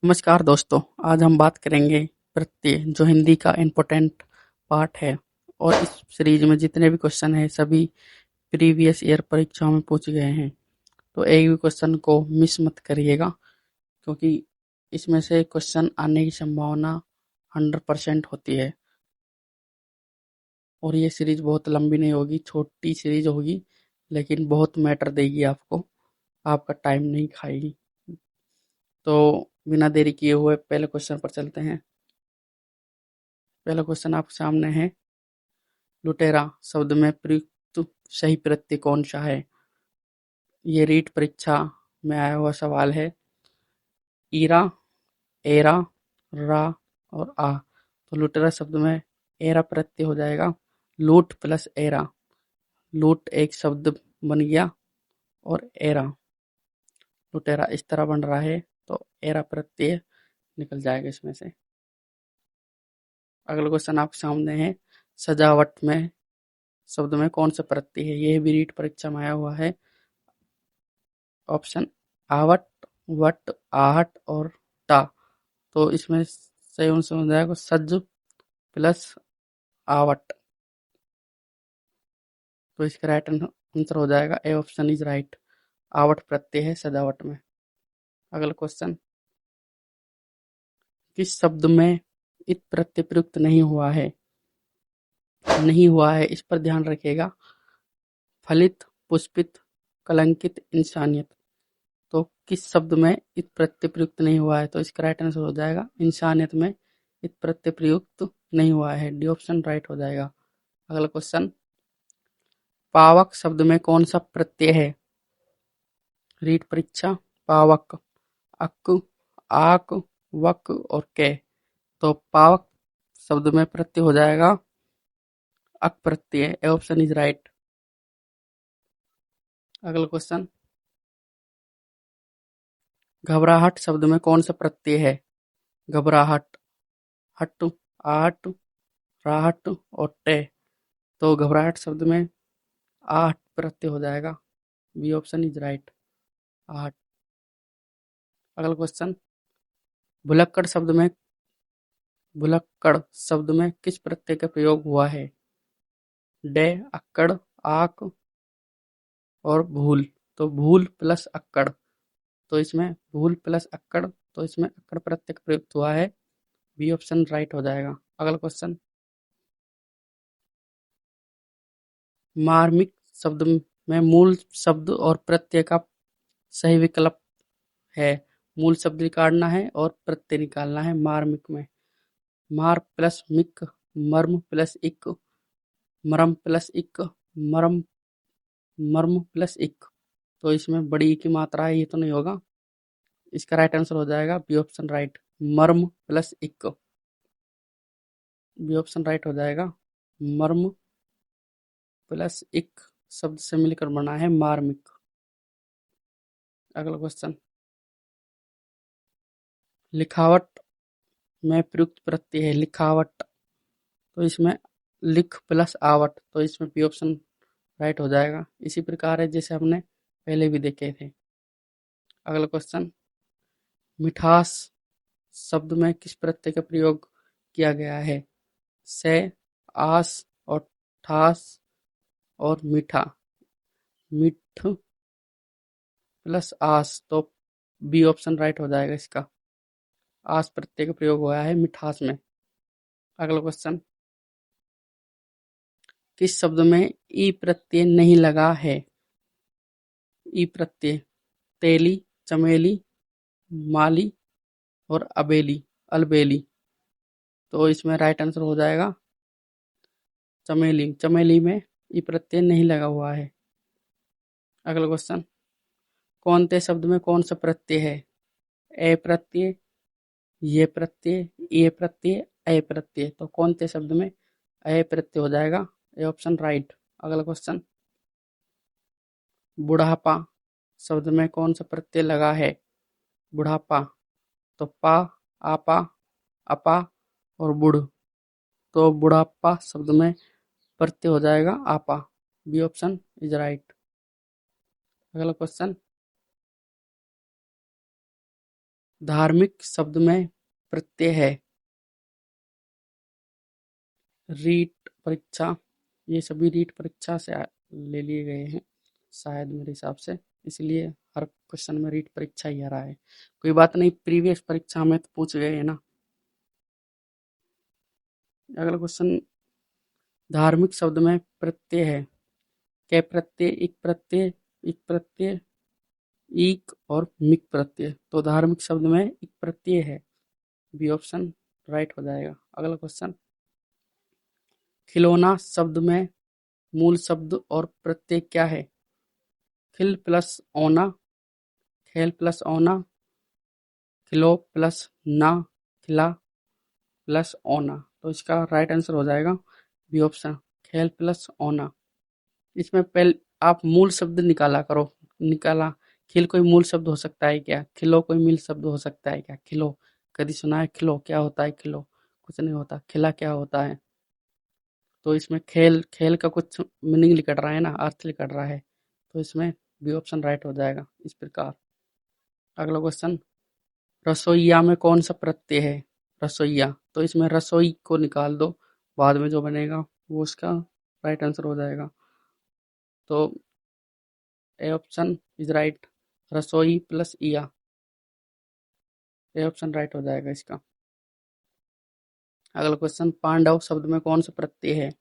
नमस्कार दोस्तों। आज हम बात करेंगे प्रत्यय, जो हिंदी का इम्पोर्टेंट पार्ट है। और इस सीरीज में जितने भी क्वेश्चन हैं सभी प्रीवियस ईयर परीक्षाओं में पूछे गए हैं। तो एक भी क्वेश्चन को मिस मत करिएगा, क्योंकि इसमें से क्वेश्चन आने की संभावना 100% होती है। और ये सीरीज बहुत लंबी नहीं होगी, छोटी सीरीज होगी, लेकिन बहुत मैटर देगी आपको, आपका टाइम नहीं खाएगी। तो बिना देरी किए हुए पहले क्वेश्चन पर चलते हैं। पहला क्वेश्चन आपके सामने है, लुटेरा शब्द में प्रयुक्त सही प्रत्यय कौन सा है? ये रीट परीक्षा में आया हुआ सवाल है। ईरा, एरा, रा और आ। तो लुटेरा शब्द में एरा प्रत्यय हो जाएगा। लूट प्लस एरा, लूट एक शब्द बन गया और एरा, लुटेरा इस तरह बन रहा है, तो एरा प्रत्यय निकल जाएगा इसमें से। अगला क्वेश्चन आपके सामने है, सजावट में शब्द में कौन सा प्रत्यय है? यह भी रीट परीक्षा में आया हुआ है। ऑप्शन आवट, वट, आहट और टा। तो इसमें सही आंसर हो जाएगा सज प्लस आवट। तो इसका राइट आंसर हो जाएगा A option is right. Out प्रत्यय है सजावट में। अगला क्वेश्चन, किस शब्द में इत प्रत्यय प्रयुक्त नहीं हुआ है? नहीं हुआ है, इस पर ध्यान रखिएगा। फलित, पुष्पित, कलंकित, इंसानियत। तो किस शब्द में इत प्रत्यय प्रयुक्त नहीं हुआ है? तो इसका राइट आंसर हो जाएगा इंसानियत में इत प्रत्यय प्रयुक्त नहीं हुआ है। डी ऑप्शन राइट हो जाएगा। अगला क्वेश्चन, पावक शब्द में कौन सा प्रत्यय है? रीट परीक्षा। पावक अक, आक, वक और के। तो पावक शब्द में प्रत्यय हो जाएगा अक प्रत्यय। A option is right. अगला क्वेश्चन, घबराहट शब्द में कौन सा प्रत्यय है? घबराहट, हट, आहट, राहट और टे। तो घबराहट शब्द में आहट प्रत्यय हो जाएगा। बी ऑप्शन इज राइट, आहट। अगला क्वेश्चन, भुलक्कड़ शब्द में भुलक्कड़ शब्द में किस प्रत्यय का प्रयोग हुआ है? डे, अक्कड़, आक और भूल। तो भूल प्लस अक्कड़, तो इसमें भूल प्लस अक्कड़, तो इसमें अक्कड़ प्रत्यय का प्रयुक्त हुआ है। बी ऑप्शन राइट हो जाएगा। अगला क्वेश्चन, मार्मिक शब्द में मूल शब्द और प्रत्यय का सही विकल्प है। मूल शब्द निकालना है और प्रत्यय निकालना है मार्मिक में। मार प्लस मिक, मर्म प्लस इक, मरम प्लस इक, मरम, मर्म प्लस इक। तो इसमें बड़ी ई की मात्रा है, ये तो नहीं होगा। इसका राइट आंसर हो जाएगा बी ऑप्शन राइट, मर्म प्लस इक। बी ऑप्शन राइट हो जाएगा। मर्म प्लस इक शब्द से मिलकर बना है मार्मिक। अगला क्वेश्चन, लिखावट में प्रयुक्त प्रत्यय है लिखावट। तो इसमें लिख प्लस आवट, तो इसमें बी ऑप्शन राइट हो जाएगा। इसी प्रकार है जैसे हमने पहले भी देखे थे। अगला क्वेश्चन, मिठास शब्द में किस प्रत्यय का प्रयोग किया गया है? से, आस और ठास और मीठा। मिठ प्लस आस, तो बी ऑप्शन राइट हो जाएगा इसका। आस प्रत्यय का प्रयोग हुआ है मिठास में। अगला क्वेश्चन, किस शब्द में ई प्रत्यय नहीं लगा है? ई प्रत्यय तेली, चमेली, माली और अबेली, अलबेली। तो इसमें राइट आंसर हो जाएगा चमेली। चमेली में ई प्रत्यय नहीं लगा हुआ है। अगला क्वेश्चन, कौनते शब्द में कौन सा प्रत्यय है? ए प्रत्यय, ये प्रत्यय, ये प्रत्यय, अय प्रत्यय। तो कौनते शब्द में अय प्रत्यय हो जाएगा। A option right. अगला क्वेश्चन, बुढ़ापा शब्द में कौन सा प्रत्यय लगा है? बुढ़ापा, तो पा, आपा, अपा और बुढ़। तो बुढ़ापा शब्द में प्रत्यय हो जाएगा आपा। B option is right. अगला क्वेश्चन, धार्मिक शब्द में प्रत्यय है। रीट परीक्षा, ये सभी रीट परीक्षा से ले लिए गए हैं शायद मेरे हिसाब से, इसलिए हर क्वेश्चन में रीट परीक्षा ही आ रहा है। कोई बात नहीं, प्रीवियस परीक्षा में तो पूछ गए हैं ना। अगला क्वेश्चन, धार्मिक शब्द में प्रत्यय है। कै प्रत्यय, इक प्रत्यय, ईक और मिक प्रत्यय। तो धार्मिक शब्द में इक प्रत्यय है, बी ऑप्शन राइट हो जाएगा। अगला क्वेश्चन, खिलौना शब्द में मूल शब्द और प्रत्यय क्या है? खिल प्लस ओना, खेल प्लस ओना, खिलो प्लस ना, खिला प्लस ओना। तो इसका राइट आंसर हो जाएगा बी ऑप्शन, खेल प्लस ओना। इसमें पहले आप मूल शब्द निकाला करो। निकाला, खिल कोई मूल शब्द हो सकता है क्या? खिलो कोई मूल शब्द हो सकता है क्या? खिलो कभी सुना है? खिलो क्या होता है? खिलो कुछ नहीं होता। खिला क्या होता है? तो इसमें खेल, खेल का कुछ मीनिंग निकल रहा है ना, अर्थ निकल रहा है। तो इसमें बी ऑप्शन राइट हो जाएगा इस प्रकार। अगला क्वेश्चन, रसोईया में कौन सा प्रत्यय है? रसोईया, तो इसमें रसोई को निकाल दो, बाद में जो बनेगा वो उसका राइट आंसर हो जाएगा। तो ए ऑप्शन इज राइट, रसोई प्लस इया, ए ऑप्शन राइट हो जाएगा इसका। अगला क्वेश्चन, पांडव शब्द में कौन सा प्रत्यय है?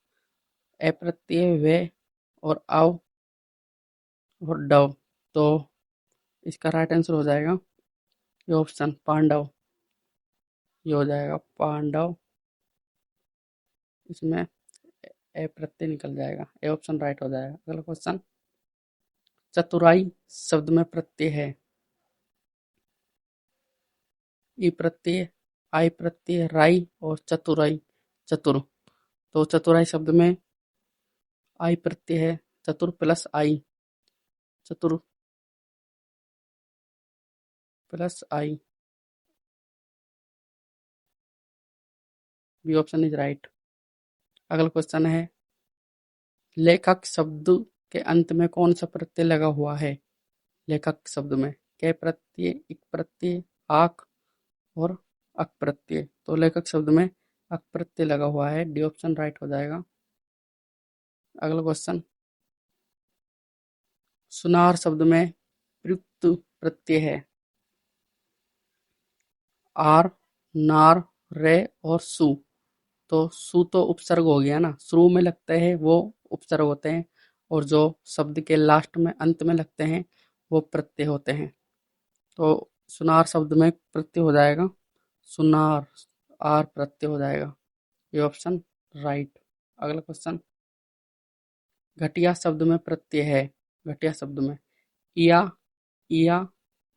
ए प्रत्यय, वे और आव और डव। तो इसका राइट आंसर हो जाएगा ये ऑप्शन, पांडव। ये हो जाएगा पांडव, इसमें ए प्रत्यय निकल जाएगा, ए ऑप्शन राइट हो जाएगा। अगला क्वेश्चन, चतुराई शब्द में प्रत्यय है। ई प्रत्यय, आई प्रत्यय, राई और चतुराई, चतुर। तो चतुराई शब्द में आई प्रत्यय है, चतुर प्लस आई, चतुर प्लस आई, बी ऑप्शन इज राइट। अगला क्वेश्चन है, लेखक शब्द के अंत में कौन सा प्रत्यय लगा हुआ है? लेखक शब्द में कै प्रत्यय, इक प्रत्यय, आक और अक प्रत्यय। तो लेखक शब्द में अक प्रत्यय लगा हुआ है, डी ऑप्शन राइट हो जाएगा। अगला क्वेश्चन, सुनार शब्द में प्रयुक्त प्रत्यय है। आर, नार, रे और सु। तो सु तो उपसर्ग हो गया ना, शुरू में लगते हैं वो उपसर्ग होते हैं, और जो शब्द के लास्ट में अंत में लगते हैं वो प्रत्यय होते हैं। तो सुनार शब्द में प्रत्यय हो जाएगा सुनार, आर प्रत्यय हो जाएगा, ये ऑप्शन राइट। अगला क्वेश्चन, घटिया शब्द में प्रत्यय है। घटिया शब्द में इया, इया,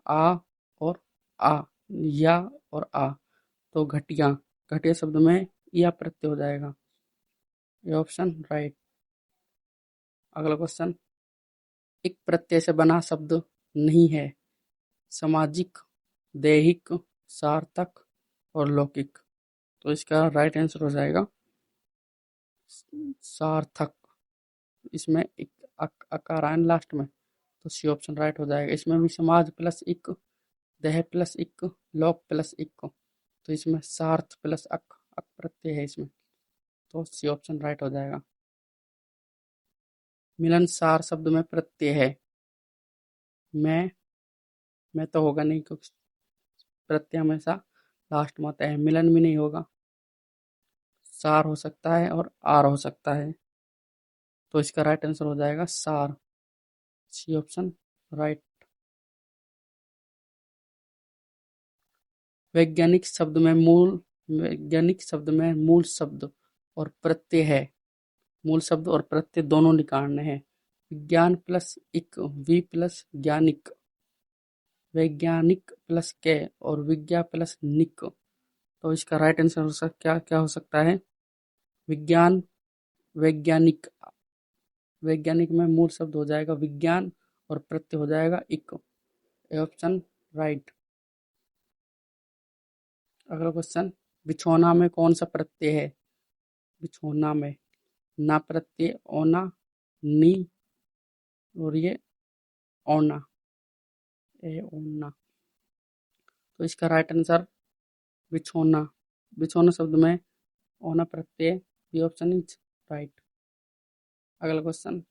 आ और आ, या और आ। तो घटिया, घटिया शब्द में इया प्रत्यय हो जाएगा, ये ऑप्शन राइट। अगला क्वेश्चन, एक प्रत्यय से बना शब्द नहीं है। सामाजिक, दैहिक, सार्थक और लौकिक। तो इसका राइट आंसर हो जाएगा सार्थक। इसमें एक अकार आए लास्ट में, तो सी ऑप्शन राइट हो जाएगा। इसमें भी समाज प्लस इक, देह प्लस इक, लोक प्लस इक। तो इसमें सार्थ प्लस अक, अक प्रत्यय है इसमें, तो सी ऑप्शन राइट हो जाएगा। मिलनसार शब्द में प्रत्यय है। मैं तो होगा नहीं, क्योंकि प्रत्यय हमेशा लास्ट में आता है। मिलन भी नहीं होगा, सार हो सकता है और आर हो सकता है। तो इसका राइट आंसर हो जाएगा सार, सी ऑप्शन राइट। वैज्ञानिक शब्द में मूल, वैज्ञानिक शब्द में मूल शब्द और प्रत्यय है। मूल शब्द और प्रत्यय दोनों निकालने हैं। विज्ञान प्लस इक, वी प्लस ज्ञानिक, वैज्ञानिक प्लस के और विज्ञा प्लस निक। तो इसका राइट आंसर हो सकता, क्या क्या हो सकता है? विज्ञान, वैज्ञानिक। वैज्ञानिक में मूल शब्द हो जाएगा विज्ञान और प्रत्यय हो जाएगा इक, ऑप्शन राइट। अगला क्वेश्चन, बिछौना में कौन सा प्रत्यय है? बिछौना में ना प्रत्यय, ओना, नी और ये ओना, ए ओना। तो इसका राइट आंसर बिछोना। बिछोना शब्द में ओना प्रत्यय, बी ऑप्शन इज राइट। अगला क्वेश्चन,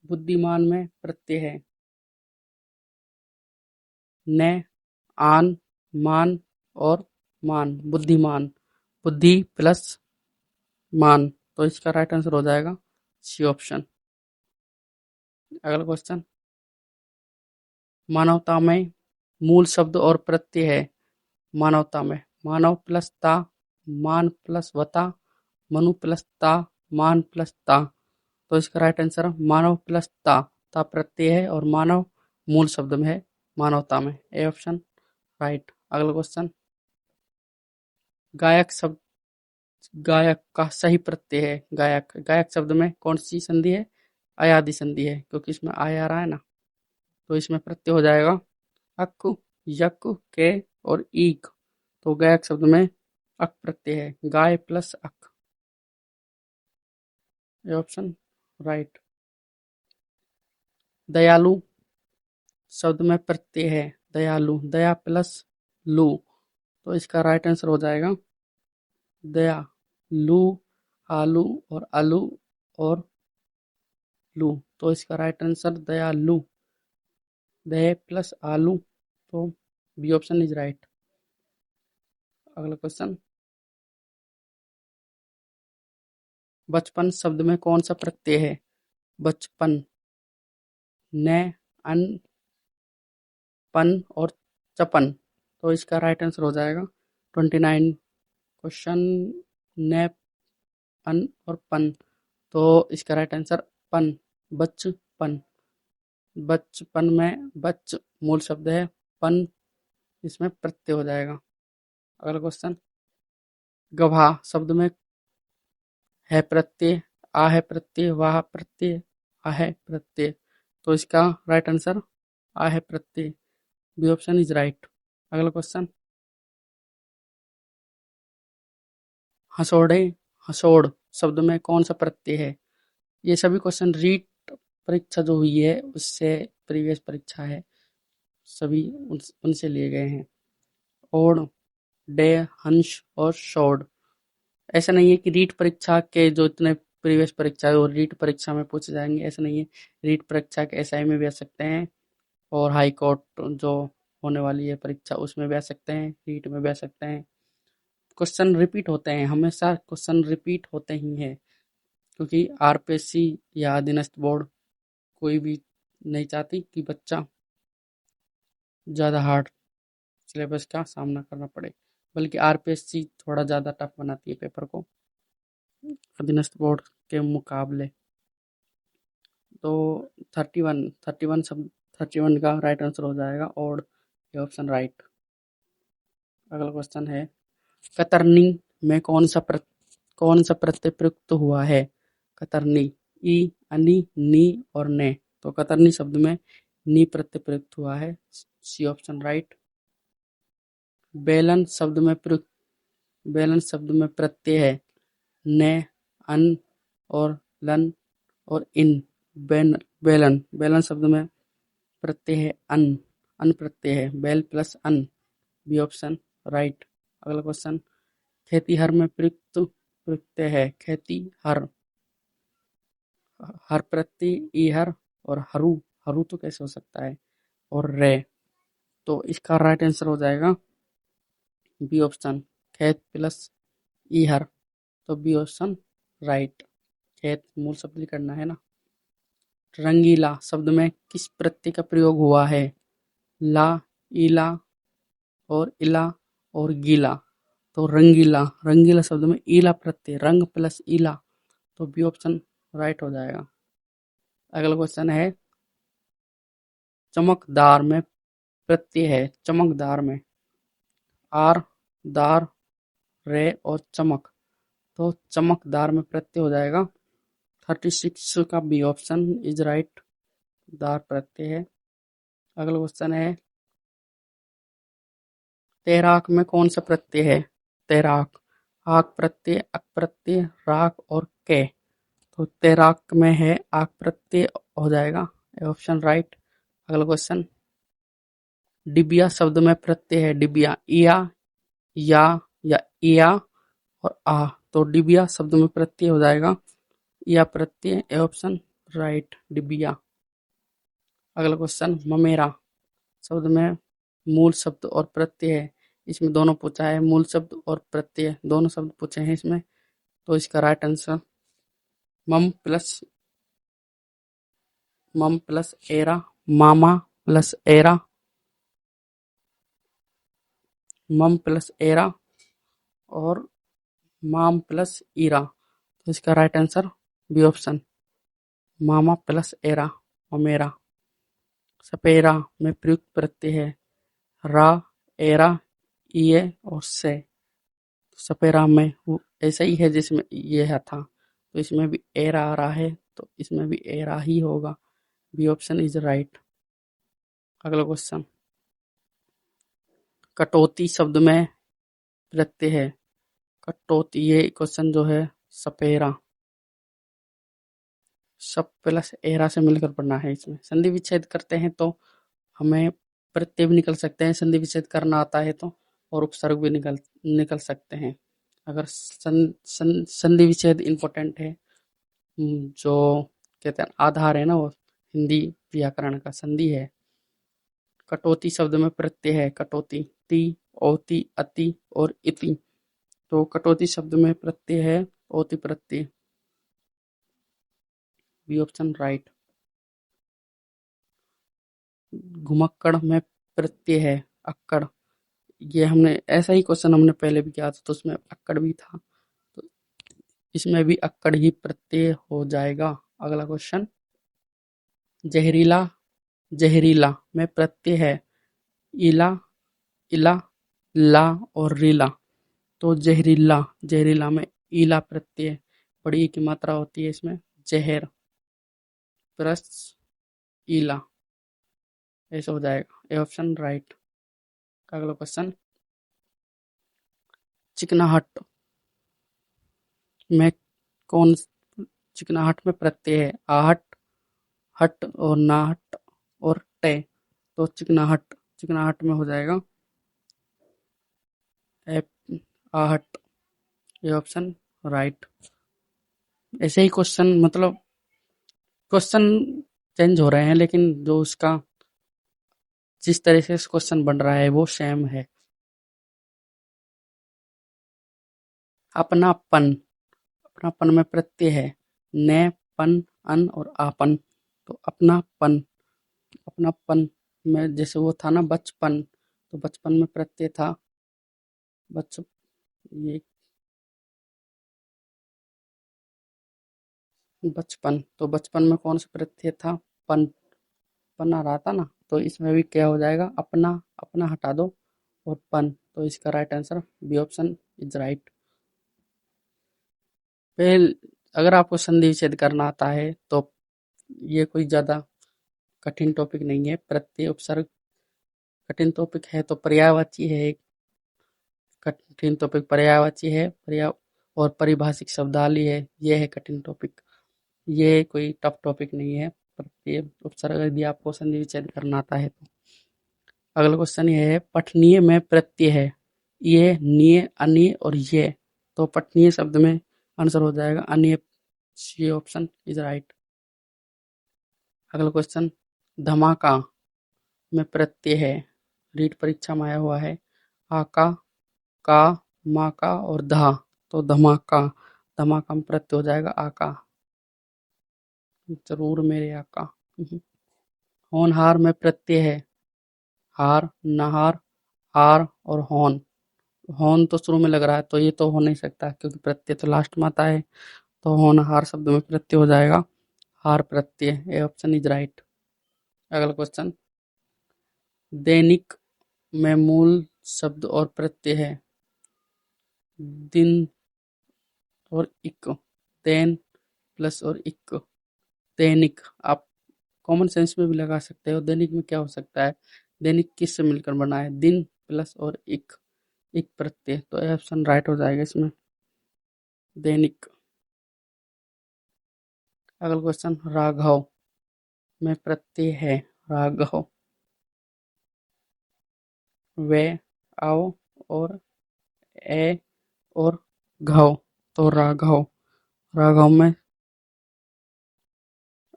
बुद्धिमान में प्रत्यय है न, आन, मान और मान। बुद्धिमान, बुद्धि प्लस मान, तो इसका राइट आंसर हो जाएगा सी ऑप्शन। अगला क्वेश्चन, मानवता में मूल शब्द और प्रत्यय है मानवता में मानव प्लस ता, मान प्लस वता, मनु प्लस ता, मान प्लस ता। तो इसका राइट आंसर मानव प्लस ता प्रत्यय है और मानव मूल शब्द में है मानवता में, ए ऑप्शन राइट। अगला क्वेश्चन, गायक शब्द, गायक का सही प्रत्यय है गायक। गायक शब्द में कौन सी संधि है? अयादि संधि है, क्योंकि इसमें आय आ रहा है ना, तो इसमें प्रत्यय हो जाएगा अक, यक, के और ईक। तो गायक शब्द में अक प्रत्यय है, गाय प्लस अक, ये ऑप्शन राइट। दयालु शब्द में प्रत्यय है दयालु, दया प्लस लू, तो इसका राइट आंसर हो जाएगा दया। लू, आलू और आलू और लू, तो इसका राइट आंसर दयालु, दया प्लस आलू, तो बी ऑप्शन इज राइट। अगला क्वेश्चन, बचपन शब्द में कौन सा प्रत्यय है? बचपन, न, अन, पन और चपन, तो इसका राइट आंसर हो जाएगा 29 क्वेश्चन, न, अन और पन, तो इसका राइट आंसर पन, बचपन। बचपन में बच मूल शब्द है, पन इसमें प्रत्यय हो जाएगा। अगला क्वेश्चन, गभा शब्द में है प्रत्यय, आ है प्रत्यय, वाह प्रत्यय, आ है प्रत्यय, तो इसका राइट आंसर आ है प्रत्यय, बी ऑप्शन इज राइट। अगला क्वेश्चन, हसोड़े, हसोड़ शब्द में कौन सा प्रत्यय है? ये सभी क्वेश्चन रीट परीक्षा जो हुई है उससे प्रीवियस परीक्षा है, सभी उनसे लिए गए हैं। ओड, डे, हंस और शोड, ऐसा नहीं है कि रीट परीक्षा के जो इतने प्रीवियस परीक्षा है वो रीट परीक्षा में पूछे जाएंगे, ऐसा नहीं है। रीट परीक्षा के एसआई में भी आ सकते हैं और हाई कोर्ट जो होने वाली है परीक्षा उसमें भी आ सकते हैं, रीट में भी आ सकते हैं। क्वेश्चन रिपीट होते हैं, हमेशा क्वेश्चन रिपीट होते ही हैं, क्योंकि आरपीएससी या अधीनस्थ बोर्ड कोई भी नहीं चाहती कि बच्चा ज़्यादा हार्ड सिलेबस का सामना करना पड़े, बल्कि आरपीएससी थोड़ा ज़्यादा टफ बनाती है पेपर को अधीनस्थ बोर्ड के मुकाबले। तो 31 सब 31 का राइट आंसर हो जाएगा और ये ऑप्शन राइट। अगला क्वेश्चन है, कतरनी में कौन सा प्रत्यय प्रयुक्त हुआ है? कतरनी, ई, अनि, नी और ने, तो कतरनी शब्द में नी प्रत्यय प्रयुक्त हुआ है, सी ऑप्शन राइट। बेलन शब्द में प्रयुक्त, बेलन शब्द में प्रत्यय है ने, अन और लन और इन। बेलन, बेलन शब्द में प्रत्यय है अन, अन प्रत्यय है, बेल प्लस अन, बी ऑप्शन राइट। अगला क्वेश्चन, खेतीहर में प्रयुक्त प्रत्यय है खेती हर, हर प्रत्यय ईहर और हरू, हरू तो कैसे हो सकता है, और रे, तो इसका राइट आंसर हो जाएगा बी ऑप्शन, खेत प्लस ईहर, तो बी ऑप्शन राइट। खेत मूल शब्द करना है ना। रंगीला शब्द में किस प्रत्यय का प्रयोग हुआ है? ला, इला और इला और गीला, तो रंगीला, रंगीला शब्द में ईला प्रत्यय, रंग प्लस ईला, तो बी ऑप्शन राइट हो जाएगा। अगला क्वेश्चन है, चमकदार में प्रत्यय है चमकदार में आर, दार, रे और चमक, तो चमकदार में प्रत्यय हो जाएगा 36 का बी ऑप्शन इज राइट, दार प्रत्यय है। अगला क्वेश्चन है, तैराक में कौन सा प्रत्यय है? तैराक, आक प्रत्यय, अक प्रत्यय, राक और के, तो तैराक में है आक प्रत्यय, हो जाएगा ऑप्शन राइट। अगला क्वेश्चन, डिबिया शब्द में प्रत्यय है डिबिया, इया, या इया और आ। तो डिबिया शब्द में प्रत्यय हो जाएगा या प्रत्यय, ए ऑप्शन राइट, डिबिया। अगला क्वेश्चन, ममेरा शब्द में मूल शब्द और प्रत्यय है। इसमें दोनों पूछा है, मूल शब्द और प्रत्यय दोनों शब्द पूछे हैं इसमें। तो इसका राइट आंसर मम प्लस एरा, मामा प्लस एरा, मम प्लस एरा और माम प्लस ईरा। तो इसका राइट आंसर बी ऑप्शन, मामा प्लस एरा, ममेरा। सपेरा में प्रयुक्त प्रत्यय है रा, एरा, ये और से। सपेरा में ऐसा ही है जिसमें ये है था, तो इसमें भी एरा आ रहा है, तो इसमें भी एरा ही होगा। B option is right. अगला क्वेश्चन, कटौती शब्द में प्रत्यय है कटौती। ये क्वेश्चन जो है सपेरा, सब प्लस एरा से मिलकर पढ़ना है। इसमें संधि विच्छेद करते हैं तो हमें प्रत्यय भी निकल सकते हैं, संधि विच्छेद करना आता है तो, और उपसर्ग भी निकल निकल सकते हैं। अगर संधि विच्छेद इम्पोर्टेंट है, जो कहते हैं आधार है ना, वो हिंदी व्याकरण का संधि है। कटौती शब्द में प्रत्यय है कटौती, ती, औती, अति और इति। तो कटौती शब्द में प्रत्यय है औति प्रत्यय, बी ऑप्शन राइट। घुमक्कड़ में प्रत्यय है अक्कड़। ये हमने ऐसा ही क्वेश्चन हमने पहले भी किया था, तो उसमें अक्कड़ भी था, तो इसमें भी अक्कड़ ही प्रत्यय हो जाएगा। अगला क्वेश्चन, जहरीला, जहरीला में प्रत्यय है इला, इला, ला और रीला। तो जहरीला, जहरीला में ईला प्रत्यय, बड़ी ई की मात्रा होती है इसमें, जहर प्लस ईला, ऐसा हो जाएगा, ए ऑप्शन राइट। अगला क्वेश्चन, चिकनाहट में कौन, चिकनाहट में प्रत्यय है आहट, हट और नाहट और टे। तो चिकनाहट, चिकनाहट में हो जाएगा आहट, ये ऑप्शन राइट। ऐसे ही क्वेश्चन, मतलब क्वेश्चन चेंज हो रहे हैं, लेकिन जो उसका जिस तरह से क्वेश्चन बन रहा है वो सेम है। अपनापन, अपनापन में प्रत्यय है ने, पन, अन और आपन। तो अपनापन, अपनापन में जैसे वो था ना बचपन, तो बचपन में प्रत्यय था बच, ये बचपन, तो बचपन में कौन सा प्रत्यय था, पन, पन आ रहा था ना, तो इसमें भी क्या हो जाएगा, अपना, अपना हटा दो और पन। तो इसका right answer B option is right. पहल, अगर आपको संधि विच्छेद करना आता है तो ये कोई ज्यादा कठिन टॉपिक नहीं है। प्रत्यय उपसर्ग कठिन टॉपिक है, तो पर्यायवाची है एक कठिन टॉपिक, पर्यायवाची है, पर्याय और परिभाषिक शब्दावली है, ये है कठिन टॉपिक। ये कोई टफ टॉपिक नहीं है। प्रत्यय उपसर्ग यदि आपको संधि विच्छेद करना आता है तो। अगला क्वेश्चन ये है, पठनीय में प्रत्यय है ये, निय, अनिय और ये। तो पठनीय शब्द में आंसर हो जाएगा अनिय, ये ऑप्शन इज राइट। अगला क्वेश्चन, धमाका में प्रत्यय है, रीट परीक्षा में आया हुआ है आका, का, माका और धा। तो धमाका, धमाका में प्रत्यय हो जाएगा आका, जरूर मेरे आका। होनहार में प्रत्यय है हार, नहार, हार और होन। होन तो शुरू में लग रहा है, तो ये तो हो नहीं सकता क्योंकि प्रत्यय तो लास्ट में आता है। तो होनहार शब्द में प्रत्यय हो जाएगा हार प्रत्यय, ए ऑप्शन इज राइट। अगला क्वेश्चन, दैनिक में मूल शब्द और प्रत्यय है दिन और इक, दैन प्लस और इक, दैनिक। आप कॉमन सेंस में भी लगा सकते हो, दैनिक में क्या हो सकता है, दैनिक किस से मिलकर बना है, दिन प्लस और इक प्रत्यय। तो ए ऑप्शन राइट हो जाएगा इसमें, दैनिक। अगला क्वेश्चन, राघव में प्रत्यय है राघव, वे, आओ और ए और घाव, तो राघव, राघव में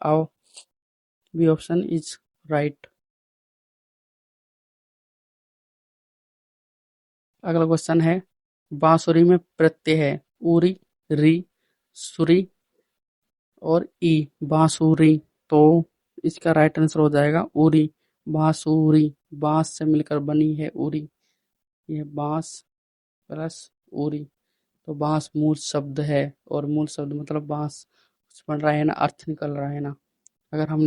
आओ, बी ऑप्शन इज राइट। अगला क्वेश्चन है, बांसुरी में प्रत्यय है उरी, री, सुरी और ई, बांसुरी, तो इसका राइट आंसर हो जाएगा उरी, बांसुरी, बांस से मिलकर बनी है उरी, यह बांस प्लस उरी, तो बांस मूल शब्द है, और मूल शब्द मतलब बांस बन रहा है ना, अर्थ निकल रहा है ना। अगर हम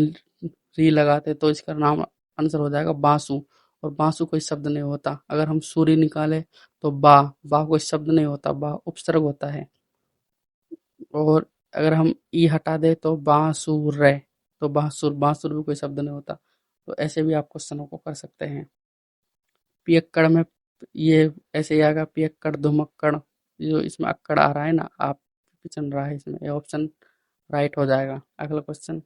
री लगाते तो इसका नाम आंसर हो जाएगा बांसु, और बांसु कोई शब्द नहीं होता। अगर हम सूरी निकाले तो बा, बा कोई शब्द नहीं होता, बा उपसर्ग होता है। और अगर हम ई हटा दे तो बांसुर, तो बांसुर, बांसुर भी कोई शब्द नहीं होता। तो ऐसे भी आप क्वेश्चनों को कर सकते हैं। पियक्कड़ में ये ऐसे ही आएगा, पियक्कड़ धुमक्कड़, जो इसमें अक्कड़ आ रहा है ना, आप चल रहा है इसमें, ये ऑप्शन राइट हो जाएगा। अगला क्वेश्चन,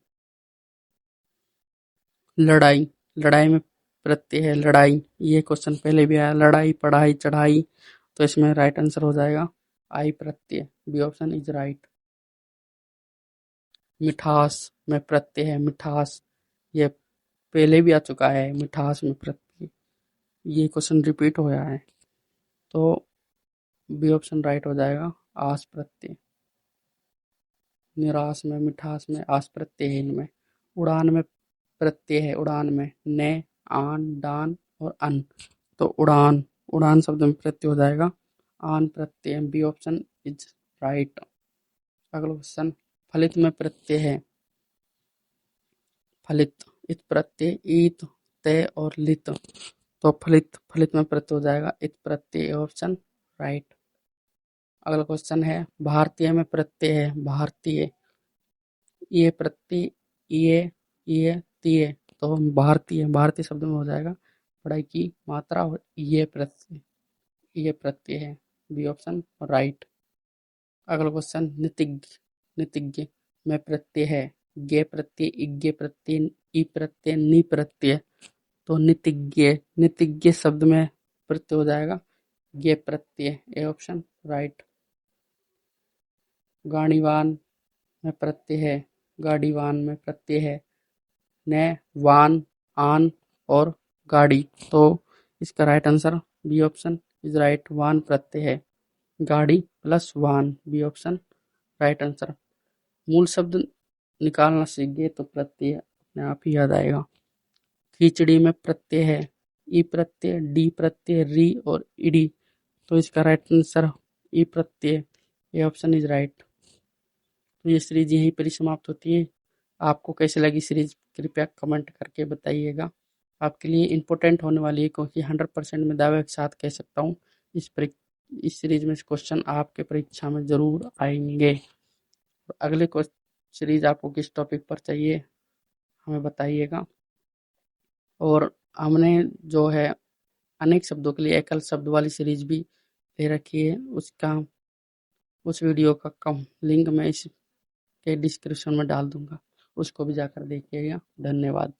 लड़ाई, लड़ाई में प्रत्यय है लड़ाई, ये क्वेश्चन पहले भी आया, लड़ाई पढ़ाई चढ़ाई, तो इसमें राइट आंसर हो जाएगा आई प्रत्यय, बी ऑप्शन इज राइट। मिठास में प्रत्यय है मिठास, ये पहले भी आ चुका है, मिठास में प्रत्यय, ये क्वेश्चन रिपीट होया है, तो बी ऑप्शन राइट हो जाएगा आस प्रत्यय। निराश में मिठास में आस प्रत्यय है इनमें। उड़ान में प्रत्यय है उड़ान में ने, आन, डान और अन, तो उड़ान, उड़ान शब्द में प्रत्यय हो जाएगा आन प्रत्यय, बी ऑप्शन इज राइट। अगला क्वेश्चन, फलित में प्रत्यय है फलित, इत प्रत्यय ईत, ते और लित, तो फलित, फलित में प्रत्यय हो जाएगा इत प्रत्यय, ऑप्शन राइट। अगला क्वेश्चन है, भारतीय में प्रत्यय है भारतीय, ये प्रत्यय ये तीय, तो भारतीय, भारतीय शब्द में हो जाएगा पढ़ाई की मात्रा, और ये प्रत्यय है, बी ऑप्शन राइट। अगला क्वेश्चन, नितिज्ञ, नितिज्ञ में प्रत्यय है गे प्रत्यय, इज्ञ प्रत्यय, ई प्रत्यय, नी प्रत्यय, तो नितिज्ञ, नितिज्ञ शब्द में प्रत्यय हो जाएगा गे प्रत्यय, ए ऑप्शन राइट। गाड़ीवान में प्रत्यय है गाड़ीवान में प्रत्यय है ने, वान, आन और गाड़ी, तो इसका right answer B option is right, वान प्रत्यय है, गाड़ी प्लस वान, बी ऑप्शन राइट आंसर। मूल शब्द निकालना सीख गए तो प्रत्यय अपने आप ही याद आएगा। खिचड़ी में प्रत्यय है ई प्रत्यय, डी प्रत्यय, री और ईडी, तो इसका राइट आंसर ई प्रत्यय, ये ऑप्शन इज राइट। तो ये सीरीज यहीं पर ही समाप्त होती है। आपको कैसे लगी सीरीज कृपया कमेंट करके बताइएगा। आपके लिए इम्पोर्टेंट होने वाली है, क्योंकि 100% में दावे के साथ कह सकता हूँ इस सीरीज में क्वेश्चन आपके परीक्षा में जरूर आएंगे। अगले सीरीज आपको किस टॉपिक पर चाहिए हमें बताइएगा। और हमने जो है अनेक शब्दों के लिए एकल शब्द वाली सीरीज भी ले रखी है, उसका उस वीडियो का कम लिंक मैं इस के डिस्क्रिप्शन में डाल दूंगा, उसको भी जाकर देखिएगा। धन्यवाद।